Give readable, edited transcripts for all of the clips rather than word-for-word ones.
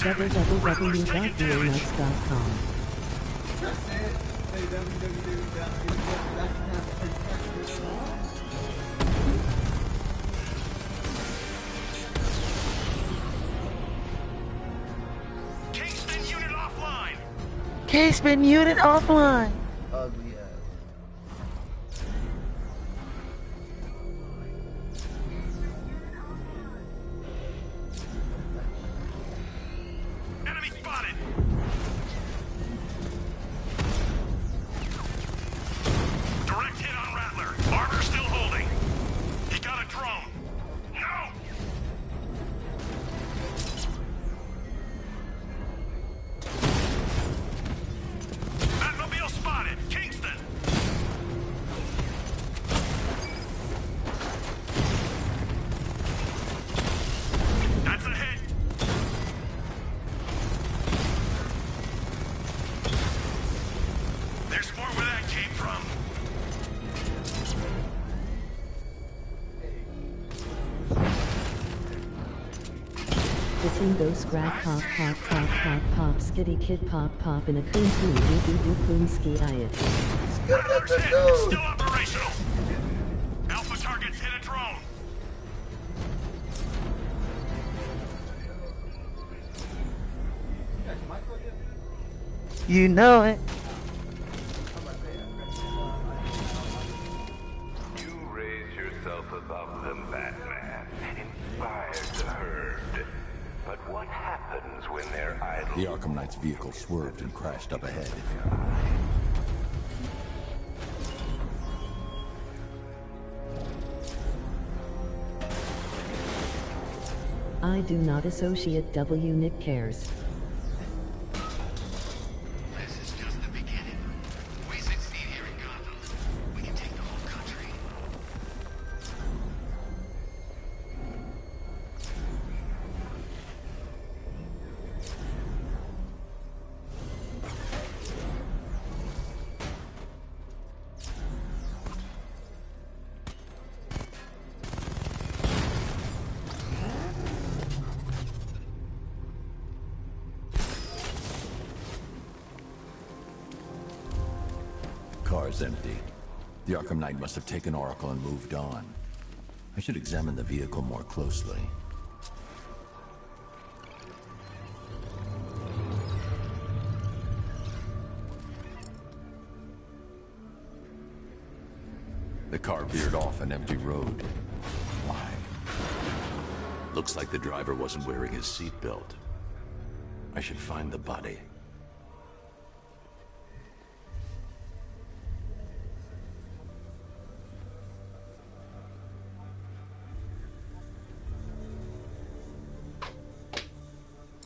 www.vnuts.com. Casement unit offline. Ugly ass. Enemy spotted. Direct hit on Rattler. Armor still holding. He got a drone. No! Batmobile spotted. Kingston. That's a hit. There's more where that came from. The team goes scrap pop pop pop pop pop skitty kid pop pop in a coon coon doo doo doo coon ski iot. Rattler's hit. It's still operational. Alpha targets hit a drone. You know it. You raise yourself above them, Batman. Inspire the herd. But what happens when they're idle? The Arkham Knight's vehicle swerved and crashed up ahead. I do not associate W. Nick cares. This is just the beginning. We succeed here in Gotham. We can take the whole country. Car's empty. The Arkham Knight must have taken Oracle and moved on. I should examine the vehicle more closely. The car veered off an empty road. Why? Looks like the driver wasn't wearing his seatbelt. I should find the body.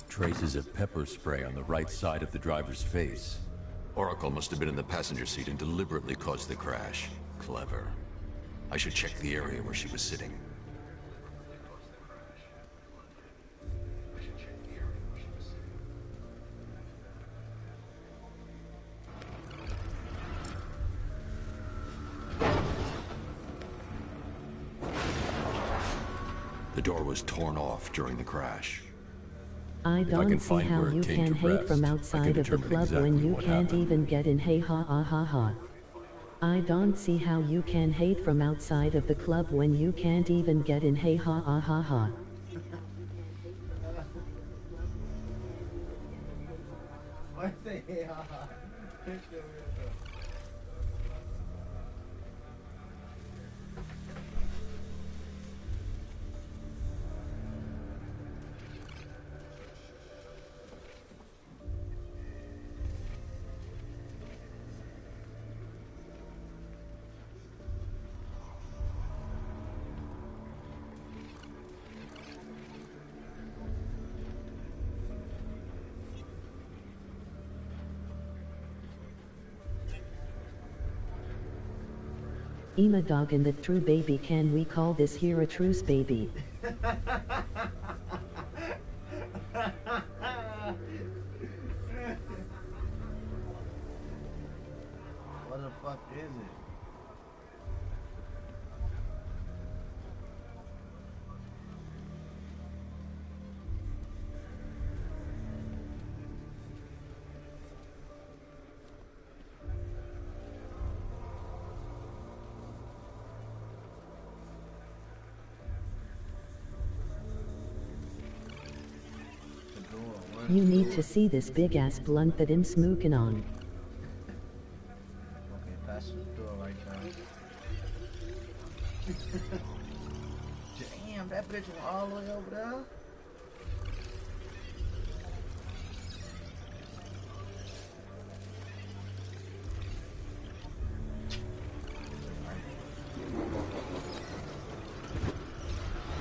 Traces of pepper spray on the right side of the driver's face. Oracle must have been in the passenger seat and deliberately caused the crash. Clever. I should check the area where she was sitting. The door was torn off during the crash. I don't see how you can hate from outside of the club when you can't even get in. Hey ha ha ha ha. I don't see how you can hate from outside of the club when you can't even get in. Hey ha ha ha ha. Why say hey ha ha? Ema dog and the true baby, can we call this here a truce baby? What the fuck is it? You need to see this big ass blunt that I'm smoking on. Okay, pass the door right now. Damn, that bitch went all the way over there.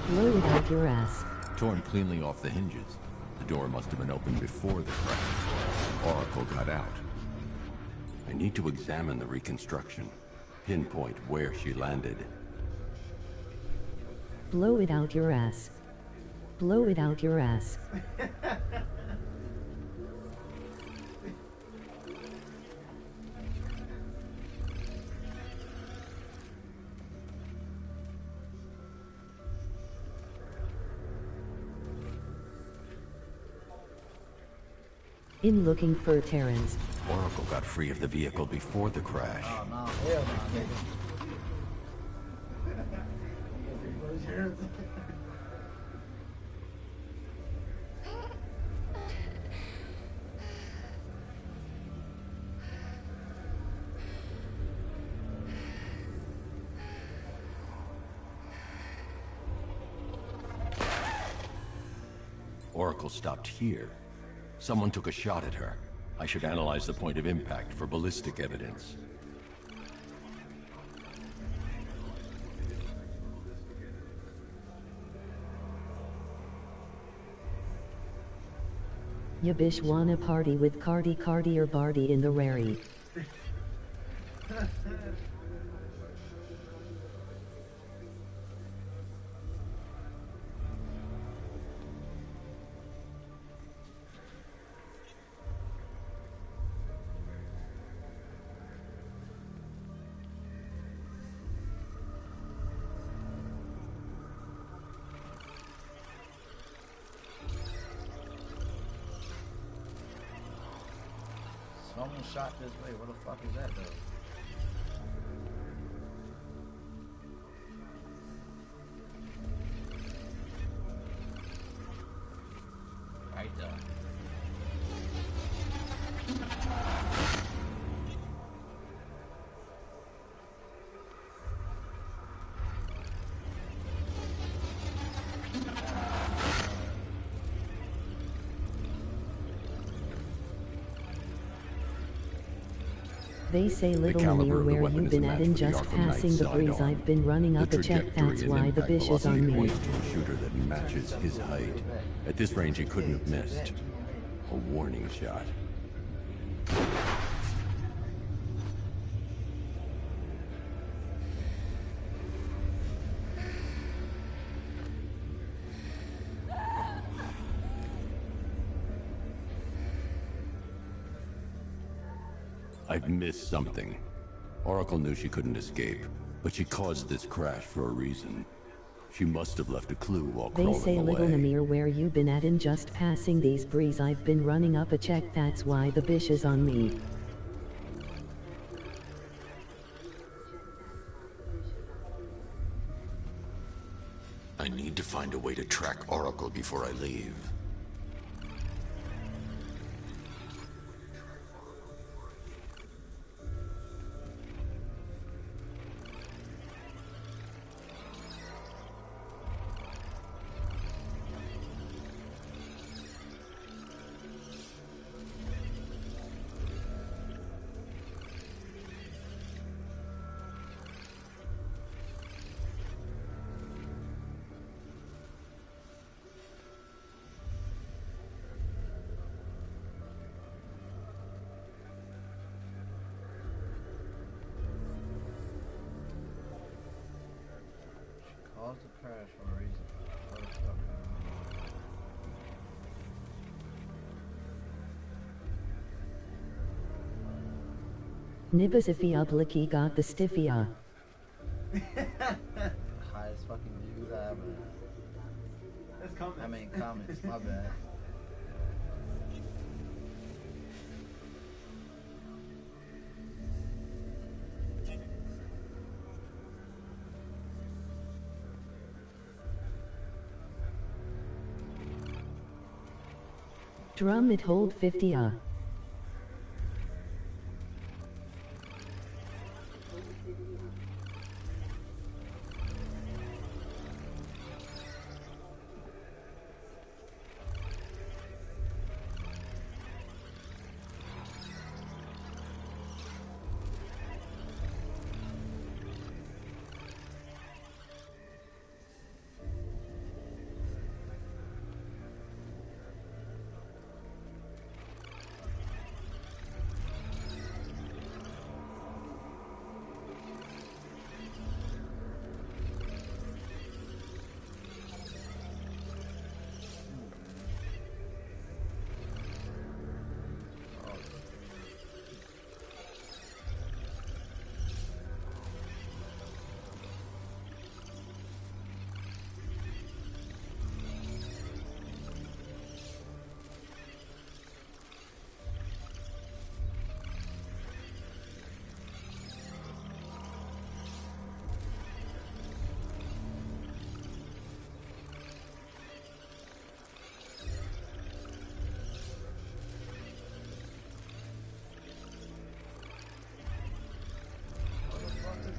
Blow it out your ass. Torn cleanly off the hinges. The door must have been opened before the crash. Oracle got out. I need to examine the reconstruction. Pinpoint where she landed. Blow it out your ass. Blow it out your ass. In looking for Terrence. Oracle got free of the vehicle before the crash. Oh no, hell no, nigga. Oracle stopped here. Someone took a shot at her. I should analyze the point of impact for ballistic evidence. Ya bish wanna party with Cardi or Barty in the rary. Someone shot this way. Where the fuck is that though? Right there. They say little near where you been at and just passing the breeze I've been running up a check, that's why the bish is on me. Points to a shooter that matches his height. At this range he couldn't have missed. A warning shot. I've missed something. Oracle knew she couldn't escape, but she caused this crash for a reason. She must have left a clue while They crawling say away. little Namir where you been at and just passing these breeze I've been running up a check, that's why the bish is on me. I need to find a way to track Oracle before I leave. Caused the crash for a reason. What the fuck? Nibasifi ubliki got the stiffia. Highest fucking views I ever had. That's comments. I mean comments, my bad. Drum it hold 50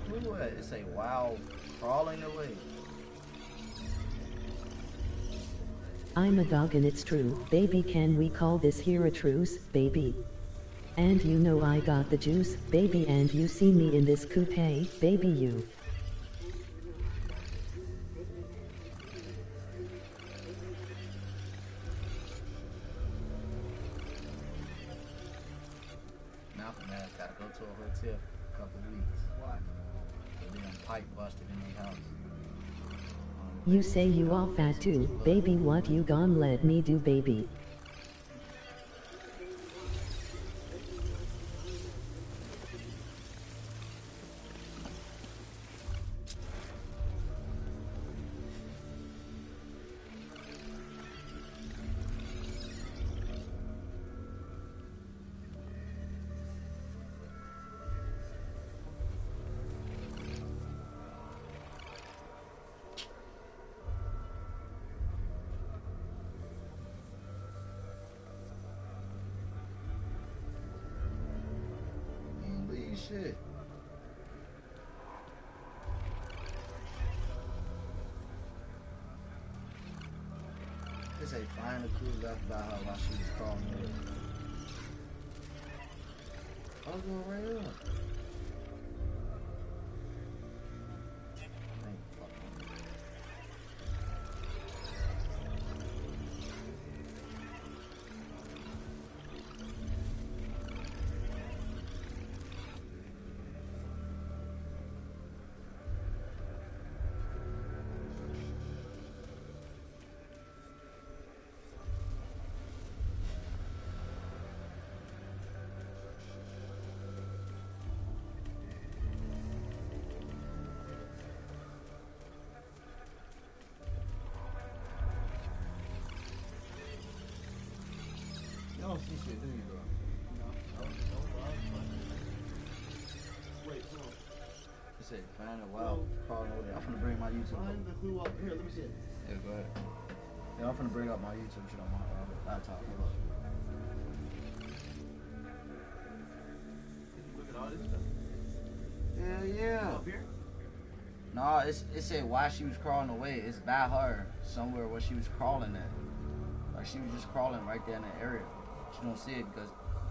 Clue at? It's a wild crawling away. I'm a dog and it's true, baby, can we call this here a truce, baby? And you know I got the juice, baby, and you see me in this coupe, baby, you. Malcolm has got to go to a hotel for a couple weeks. Why? The damn pipe busted in their house. You say you all fat too, baby, what you gon' let me do, baby? Shit. This ain't flying the crew left by her while she was crawling away. I was going right up. You don't see shit, do you, bro? No. Wait, hold on. It said, find a wild crawling over there. I'm finna bring my YouTube. Find the clue up here. Let me see it. Yeah, go ahead. Yeah, I'm finna bring up my YouTube shit on my laptop. Hold up. Look at all this stuff. Hell yeah. Up here? No, it said why she was crawling away. It's by her somewhere where she was crawling at. Like she was just crawling right there in that area. You don't see it because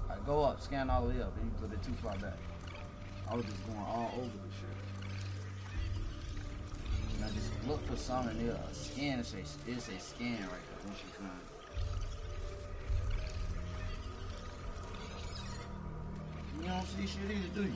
I go up, scan all the way up, and you put it too far back. I was just going all over the shit. And I just look for something there, a scan, it's a scan right there when she comes. You don't see shit either, do you?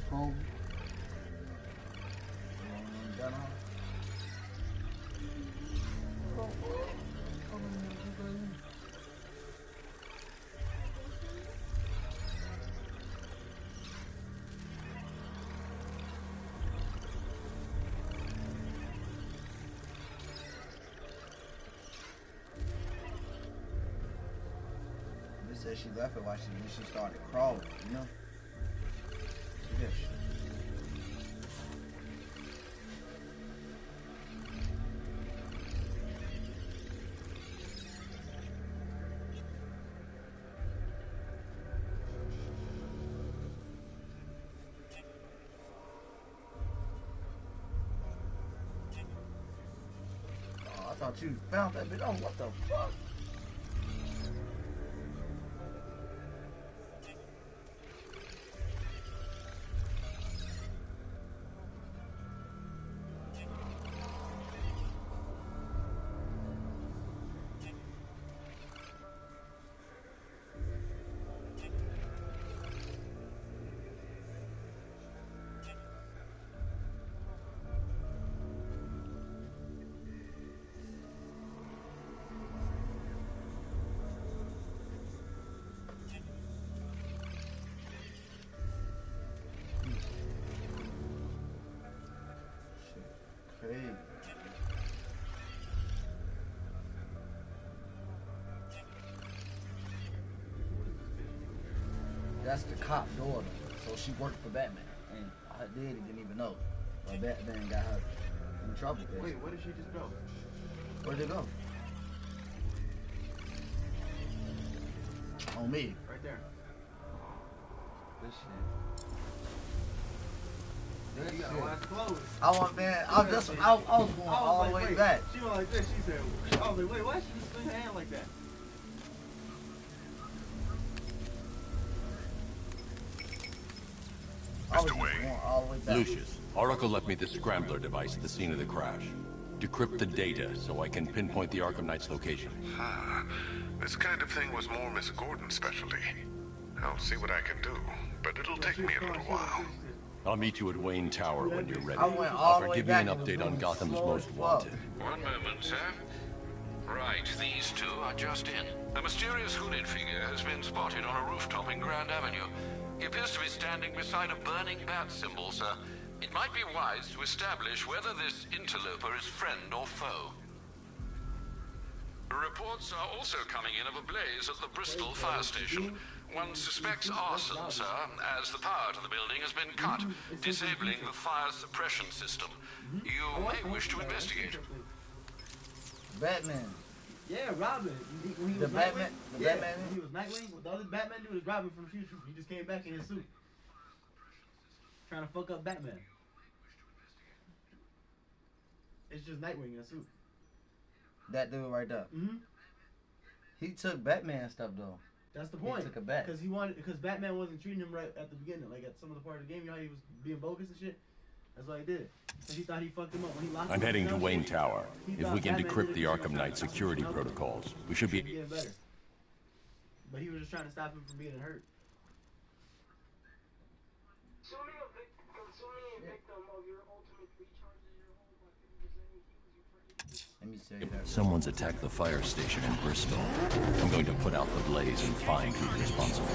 Home. said she left it when she started crawling, you know? Yeah. Oh, I thought you found that bitch. Oh, what the fuck? Crazy. That's the cop daughter, so she worked for Batman, and her daddy didn't even know. But Batman got her in trouble. Basically. Wait, where did she just go? Where'd they go? On me. Right there. This shit. This You got shit. eyes closed. I want, man. I was going all the way wait. back. She went like this. She said, I was like, wait, why did she just swing her hand like that? I was Mr. Wayne. going all the way back. Lucius, Oracle left me the scrambler device at the scene of the crash. Decrypt the data so I can pinpoint the Arkham Knight's location. This kind of thing was more Miss Gordon's specialty. I'll see what I can do, but it'll take me a little while. I'll meet you at Wayne Tower when you're ready. I went all the Offer way give you an back and update it on was Gotham's slow most as fuck. wanted. One moment, sir. Right, these two are just in. A mysterious hooded figure has been spotted on a rooftop in Grand Avenue. He appears to be standing beside a burning bat symbol, sir. It might be wise to establish whether this interloper is friend or foe. Reports are also coming in of a blaze at the Bristol fire station. One suspects arson, sir, as the power to the building has been cut, disabling the fire suppression system. You may wish to investigate. Batman. Yeah, Robin. When he The was Batman- Nightwing, the yeah, Batman? when he was Nightwing. The other Batman dude is Robin from the future. He just came back in his suit, trying to fuck up Batman. It's just Nightwing in a suit. That dude right there. Mm-hmm. He took Batman stuff though. That's the He point. took it back. Because Batman wasn't treating him right at the beginning. Like at some of the part of the game, you know how he was being bogus and shit. That's what he did. And he thought he fucked him up when he locked him I'm up heading in to the Wayne house. Tower. He If thought we can Batman decrypt did the it Arkham Knight security because he was protocols, we should getting be... better. But he was just trying to stop him from being hurt. Consuming a victim of your ultimate recharges your whole weapon. Let me say that. Someone's attacked the fire station in Bristol. I'm going to put out the blaze and find who's responsible.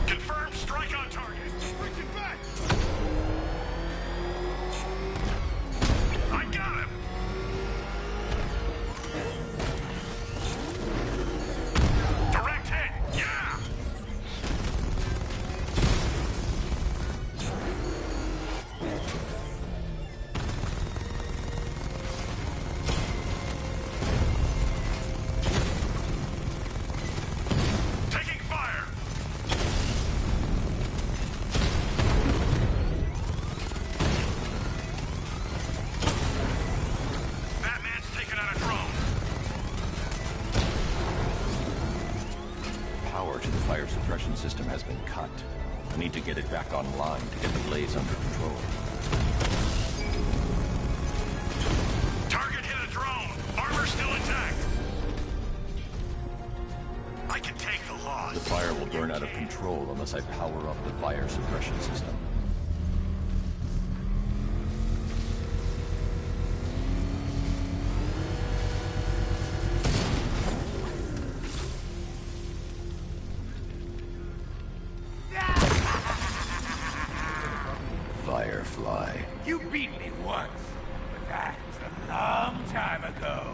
Confirmed strike on target. Switching back. I got him. Direct hit. Yeah. Taking fire. Batman's taken out a drone. Power to the fire suppression system has been cut. I need to get it back online to get the blaze under control. Target hit a drone. Armor still intact. I can take the loss. The fire will burn out of control unless I power up the fire suppression system. Firefly, you beat me once, but that was a long time ago.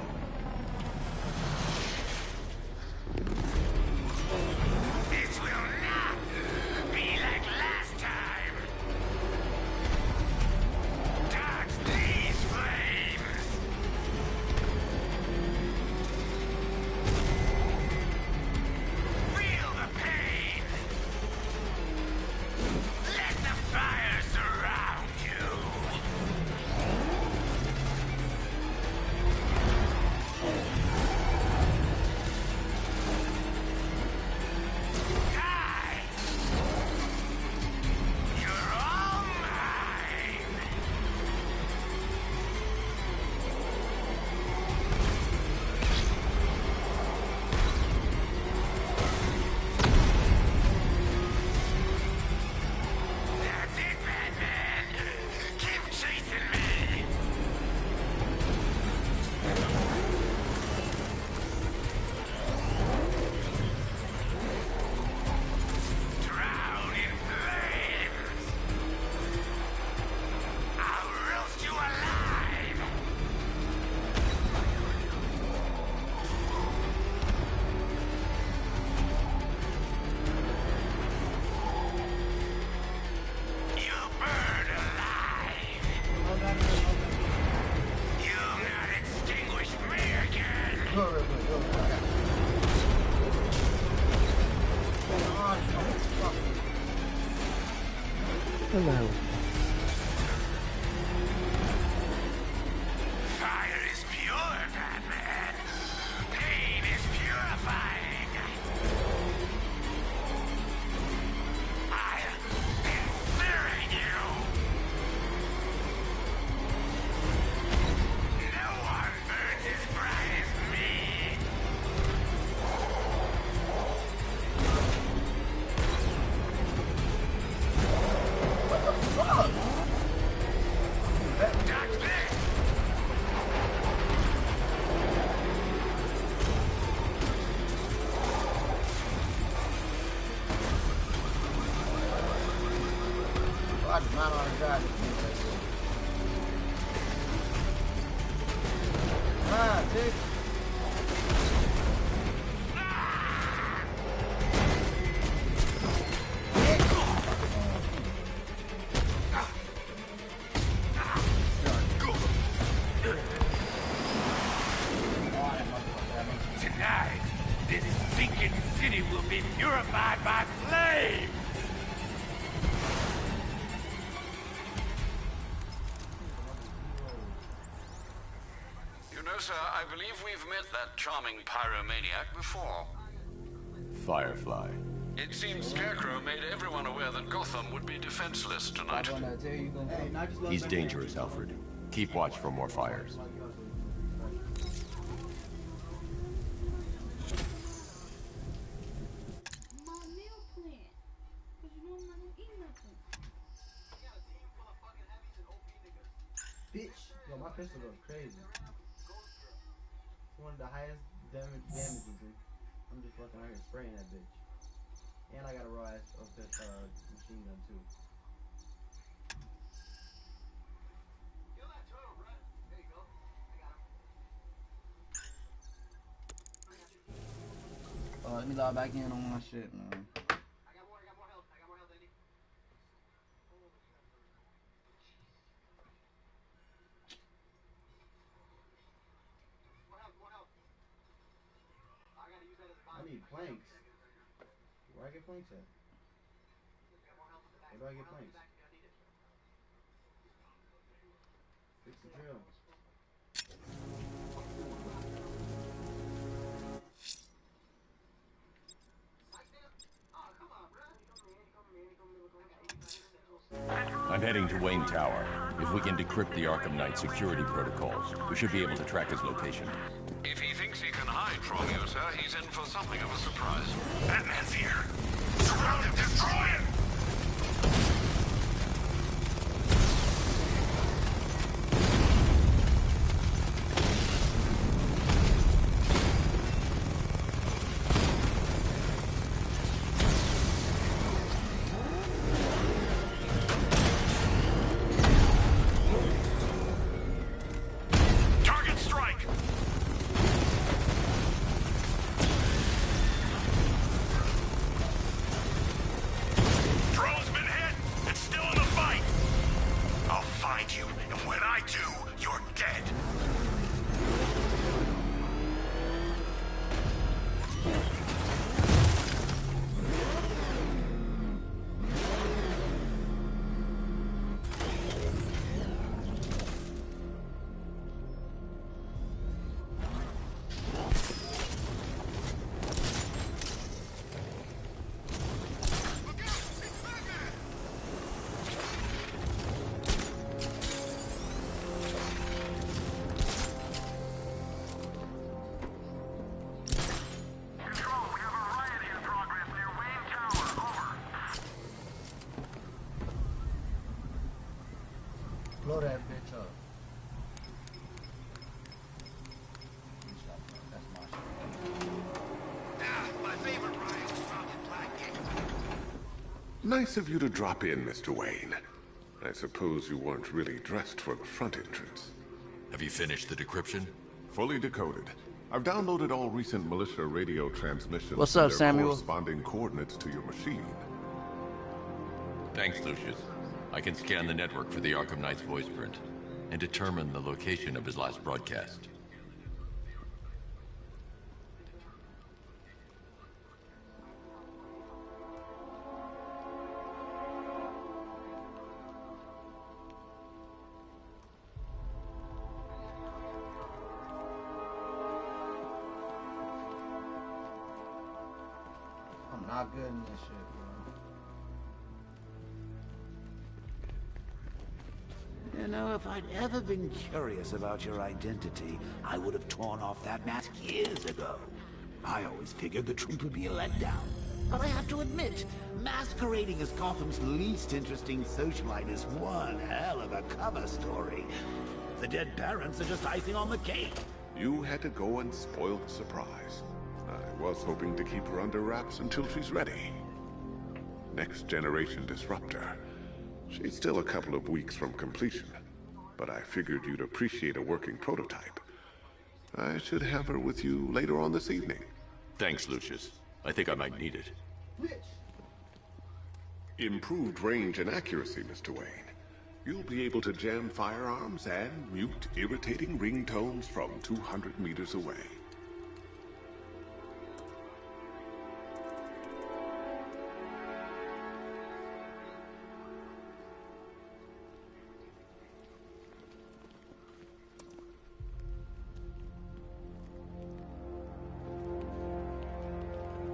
This will not be like last time. Dodge these flames. Feel the pain. Let the fire surround you. Die! You're all mine. That's it, Batman. Keep chasing me. Drown in flames. I'll roast you alive. You'll burn alive. You'll not extinguish me again. Hello. Fire is pure, Batman. Pain is purifying. I'll incinerate you. No one burns as bright as me. Dodge this. I do not want to drive this thing right here. Ah, dude. Tonight, this stinking city will be purified by flame. You know, sir, I believe we've met that charming pyromaniac before. Firefly. It seems Scarecrow made everyone aware that Gotham would be defenseless tonight. I'm gonna tell you, gonna He's dangerous, Alfred. Keep watch for more fires. My meal plan. Cause you know I'm not gonna eat nothing. Bitch. Yo, my pistol goes crazy. It's one of the highest damages. I'm just fucking out here spraying that bitch. And I got a raw ass machine gun too. let me log back in on my shit, man. I got more health. Andy. More health. I gotta use that as a I need planks. Where I get planks at? Where do I get planks? Fix the drill. I'm heading to Wayne Tower. If we can decrypt the Arkham Knight security protocols, we should be able to track his location. If he thinks he can hide from you, sir, he's in for something of a surprise. Batman's here. Surround him, destroy him! dead. Blow that bitch up. That's my shit. My favorite ride was found in Blackgate. Nice of you to drop in, Mr. Wayne. I suppose you weren't really dressed for the front entrance. Have you finished the decryption? Fully decoded. I've downloaded all recent militia radio transmissions. What's up, and their Samuel? corresponding coordinates to your machine. Thanks, Lucius. I can scan the network for the Arkham Knight's voice print and determine the location of his last broadcast. I'm not good in this shit, bro. You know, if I'd ever been curious about your identity, I would have torn off that mask years ago. I always figured the truth would be a letdown. But I have to admit, masquerading as Gotham's least interesting socialite is one hell of a cover story. The dead parents are just icing on the cake. You had to go and spoil the surprise. I was hoping to keep her under wraps until she's ready. Next generation disruptor. She's still a couple of weeks from completion, but I figured you'd appreciate a working prototype. I should have her with you later on this evening. Thanks, Lucius. I think I might need it. Improved range and accuracy, Mr. Wayne. You'll be able to jam firearms and mute irritating ringtones from 200 meters away.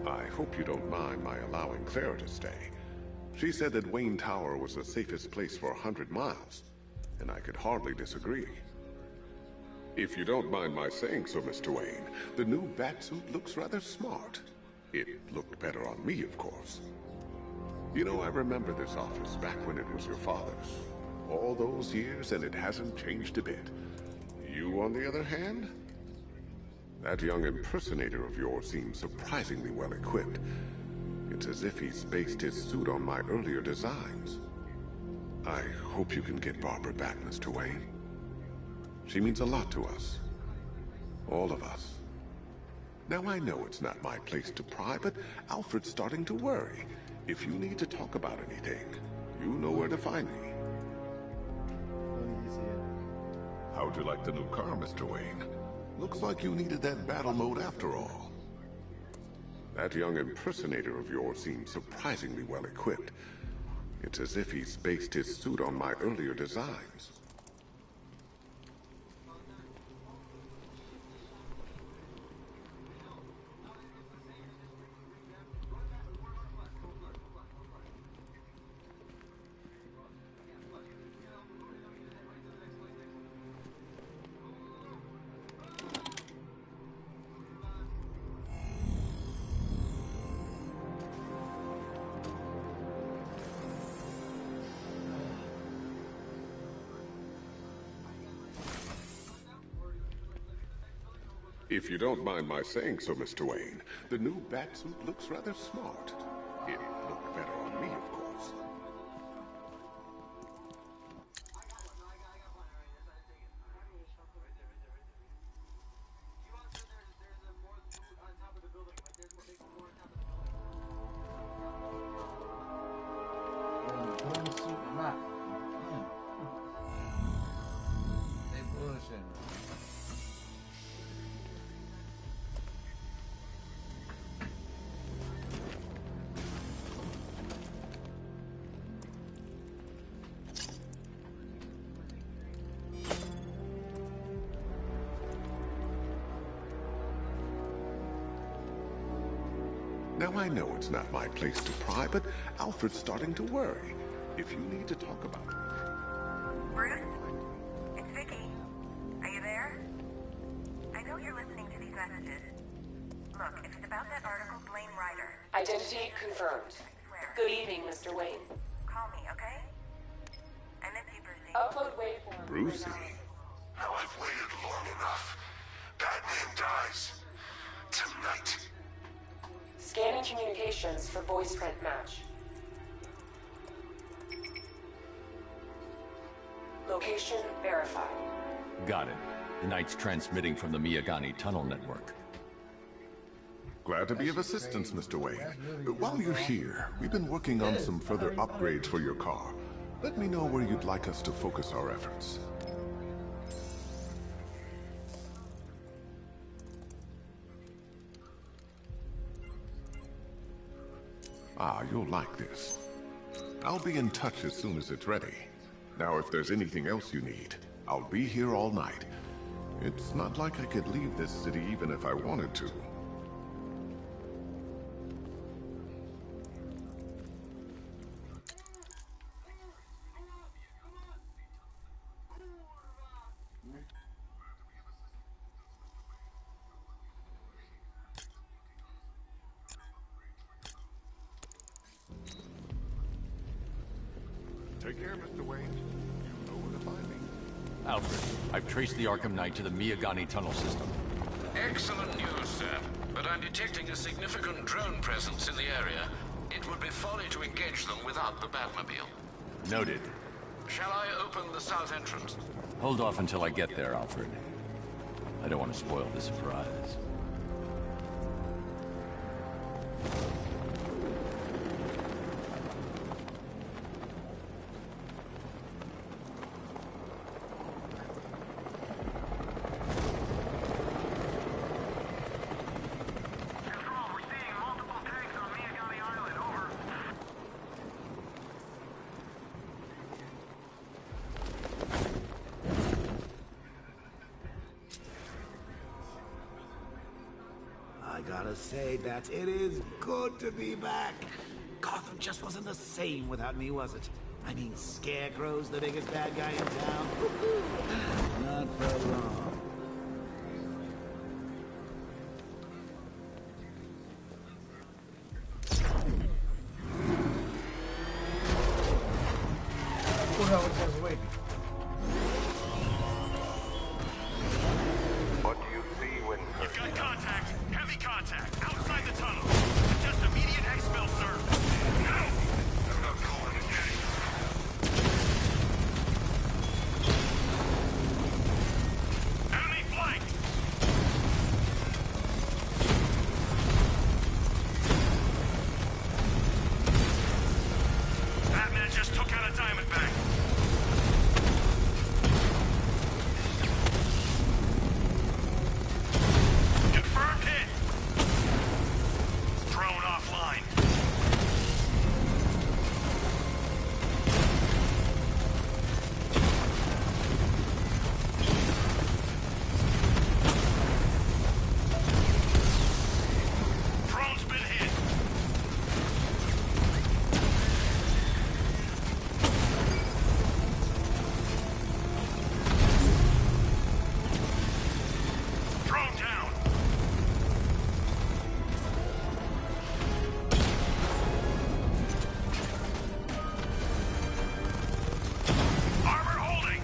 I hope you don't mind my allowing Clara to stay. She said that Wayne Tower was the safest place for 100 miles, and I could hardly disagree. If you don't mind my saying so, Mr. Wayne, the new Batsuit looks rather smart. It looked better on me, of course. You know, I remember this office back when it was your father's. All those years, and it hasn't changed a bit. You, on the other hand? That young impersonator of yours seems surprisingly well equipped. It's as if he's based his suit on my earlier designs. I hope you can get Barbara back, Mr. Wayne. She means a lot to us. All of us. Now, I know it's not my place to pry, but Alfred's starting to worry. If you need to talk about anything, you know where to find me. How'd you like the new car, Mr. Wayne? Looks like you needed that battle mode after all. That young impersonator of yours seems surprisingly well equipped. It's as if he's based his suit on my earlier designs. If you don't mind my saying so, Mr. Wayne, the new Batsuit looks rather smart. It looked better on me, of course. They bullshit. shit. Now, I know it's not my place to pry, but Alfred's starting to worry. If you need to talk about it... Bruce? It's Vicky. Are you there? I know you're listening to these messages. Look, if it's about that article, blame Ryder. Identity confirmed. Good evening, Mr. Wayne. Call me, okay? I miss you, Brucey. Upload waveform. Brucey? Now I've waited long enough. Batman dies. Tonight. Scanning communications for voice print match. Location verified. Got it. The Knight's transmitting from the Miyagani tunnel network. Glad to be of assistance, Mr. Wayne. While you're here, we've been working on some further upgrades for your car. Let me know where you'd like us to focus our efforts. Ah, you'll like this. I'll be in touch as soon as it's ready. Now, if there's anything else you need, I'll be here all night. It's not like I could leave this city even if I wanted to. Take care, Mr. Wayne. You know where to find me. Alfred, I've traced the Arkham Knight to the Miyagani tunnel system. Excellent news, sir. But I'm detecting a significant drone presence in the area. It would be folly to engage them without the Batmobile. Noted. Shall I open the south entrance? Hold off until I get there, Alfred. I don't want to spoil the surprise. I gotta say, Bats, it is good to be back. Gotham just wasn't the same without me, was it? I mean, Scarecrow's the biggest bad guy in town. Not for long. What do you see when... You've got contact. Heavy contact. Outside the tunnel. Just immediate exfil, sir. No! I'm not calling it getting. Enemy flank! Batman just took out a Diamondback. Confirmed hit. Drone offline. Drone's been hit. Drone down. Armor holding.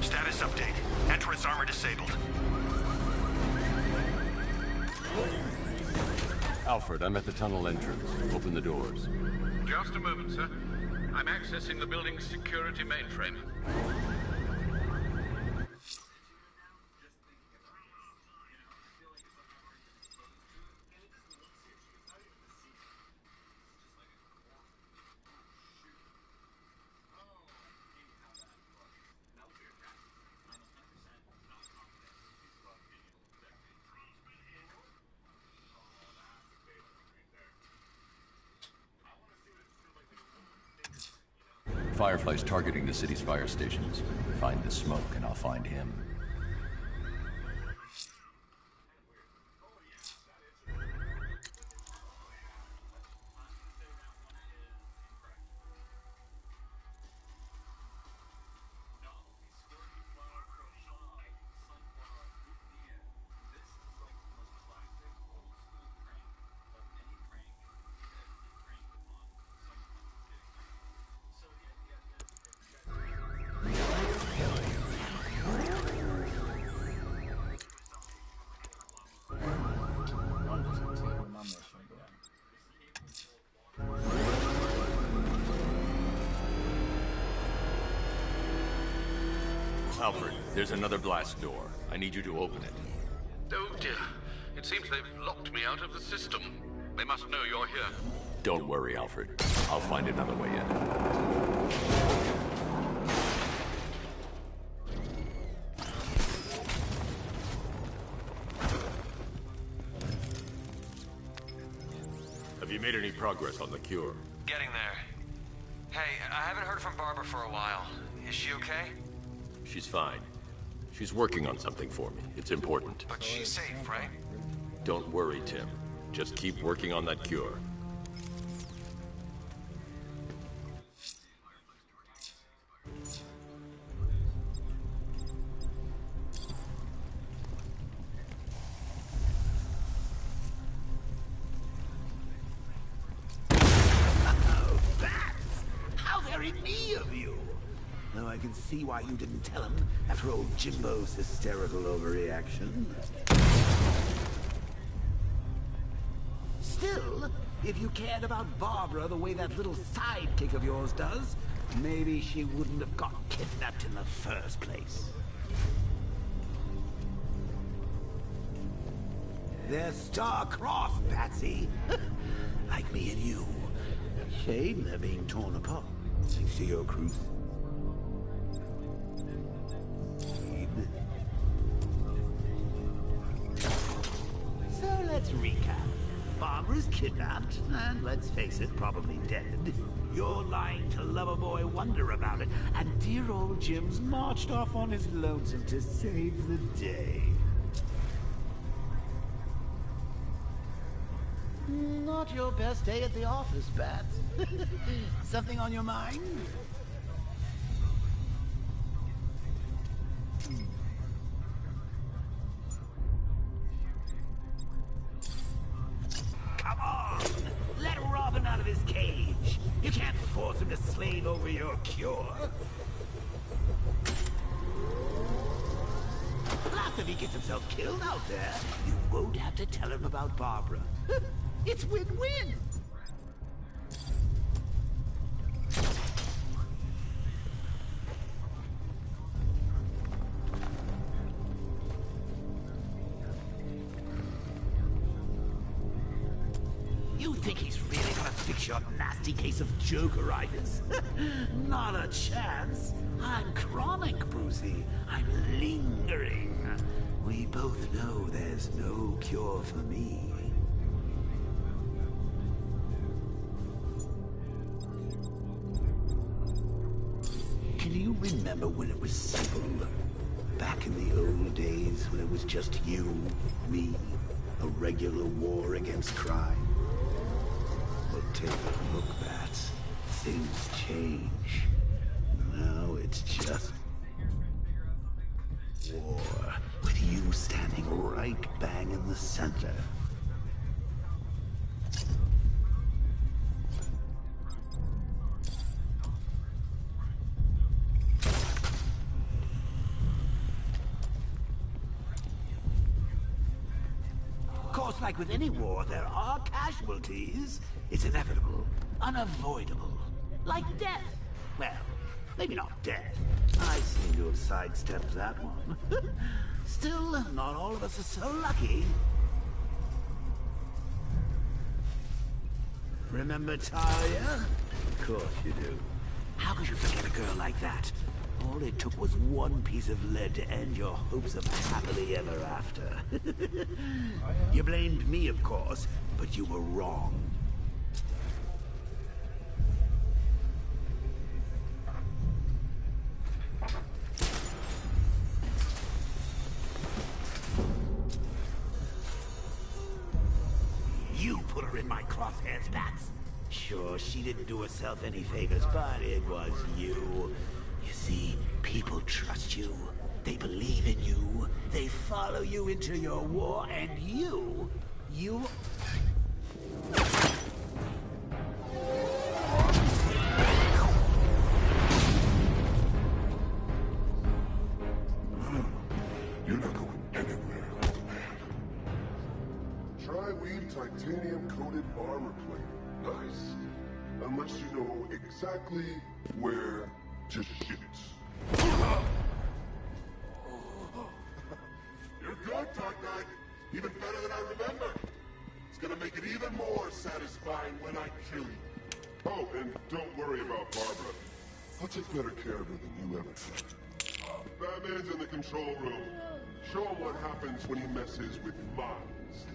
Status update. Entrance armor disabled. Alfred, I'm at the tunnel entrance. Open the doors. Just a moment, sir. I'm accessing the building's security mainframe. Firefly's targeting the city's fire stations. Find the smoke and I'll find him. Alfred, there's another blast door. I need you to open it. Oh dear. It seems they've locked me out of the system. They must know you're here. Don't worry, Alfred. I'll find another way in. Have you made any progress on the cure? Getting there. Hey, I haven't heard from Barbara for a while. Is she okay? She's fine. She's working on something for me. It's important. But she's safe, right? Don't worry, Tim. Just keep working on that cure. I can see why you didn't tell him after old Jimbo's hysterical overreaction. Still, if you cared about Barbara the way that little sidekick of yours does, maybe she wouldn't have got kidnapped in the first place. They're star-crossed, Patsy. Like me and you. Shame they're being torn apart, thanks to your crew. So let's recap. Barbara's kidnapped, and let's face it, probably dead. You're lying to Loverboy Wonder about it, and dear old Jim's marched off on his lonesome to save the day. Not your best day at the office, Bats. Something on your mind? Come on! Let Robin out of his cage! You can't force him to slave over your cure! Plus, if he gets himself killed out there, you won't have to tell him about Barbara. It's win-win! You think he's really gonna fix your nasty case of Jokeritis? Not a chance. I'm chronic, Brucey. I'm lingering. We both know there's no cure for me. Can you remember when it was simple? Back in the old days when it was just you, me, a regular war against crime? Well, take a look, Bats. Things change. Now it's just war, with you standing right bang in the center. Of course, like with any war, there are casualties. It's inevitable, unavoidable, like death. Well, maybe not death. I seem to have sidestepped that one. Still, not all of us are so lucky. Remember Talia? Of course you do. How could you forget a girl like that? All it took was one piece of lead to end your hopes of happily ever after. You blamed me, of course, but you were wrong. in my crosshairs, Bats. Sure, she didn't do herself any favors, but it was you. You see, people trust you. They believe in you. They follow you into your war, and you... You're not going anywhere, old man. Tri-weave titanium-coated armor plate. Nice. Unless you know exactly where to shoot. You're good, Dark Knight. Even better than I remember. It's gonna make it even more satisfying when I kill you. Oh, and don't worry about Barbara. I'll take better care of her than you ever could. Batman's in the control room. Show him what happens when he messes with minds.